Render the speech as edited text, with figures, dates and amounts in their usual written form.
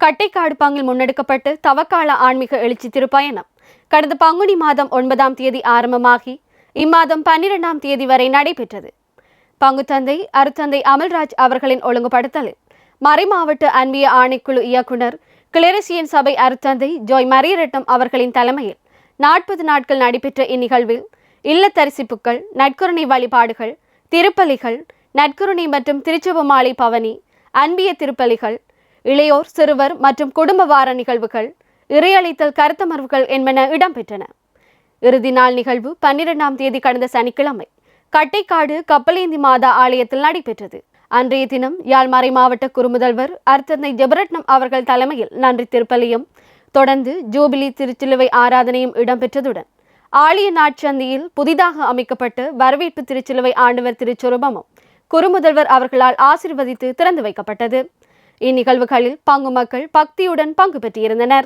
கட்டைக்காடு பங்கில் முன்னெடுக்கப்பட்டு தவக்கால ஆன்மீக எழுச்சி திருப்பயணம் கடந்த பங்குனி மாதம் 9ஆம் தேதி ஆரம்பமாகி இம்மாதம் 12ஆம் தேதி வரை நடைபெற்றது. பங்குத்தந்தை அருத்தந்தை அமல்ராஜ் அவர்களின் ஒழுங்குபடுத்தலில் மறைமாவட்ட அன்பிய ஆணைக்குழு இயக்குனர் கிளரிசியன் சபை அருத்தந்தை ஜோய் மரியரட்னம் அவர்களின் தலைமையில் 40 நாட்கள் நடைபெற்ற இந்நிகழ்வில் இல்லத்தரிசிப்புக்கள், நற்கருணை வழிபாடுகள், திருப்பலிகள், நற்கருணை மற்றும் திருச்செப மாலை பவனி, அன்பிய திருப்பலிகள், இளையோர், சிறுவர் மற்றும் குடும்ப வார நிகழ்வுகள், இறையளித்தல் கருத்தமர்வுகள் என்பன இடம்பெற்றன. இறுதி நாள் நிகழ்வு 12ஆம் தேதி கடந்த சனிக்கிழமை கட்டைக்காடு கப்பலேந்தி மாதா ஆலயத்தில் நடைபெற்றது. அன்றைய தினம் யாழ் மறை மாவட்ட குறுமுதல்வர் அருத்தந்தை ஜெபரட்னம் அவர்கள் தலைமையில் நன்றி திருப்பலியும் தொடர்ந்து ஜூபிலி திருச்சிலுவை ஆராதனையும் இடம்பெற்றதுடன் ஆலய நாட்சந்தியில் புதிதாக அமைக்கப்பட்டு வரவேற்பு திருச்சிலுவை ஆண்டவர் திருச்சொரூபமும் குறுமுதல்வர் அவர்களால் ஆசீர்வதித்து திறந்து வைக்கப்பட்டது. இந்நிகழ்வுகளில் பங்கு மக்கள் பக்தியுடன் பங்கு பெற்றிருந்தனர்.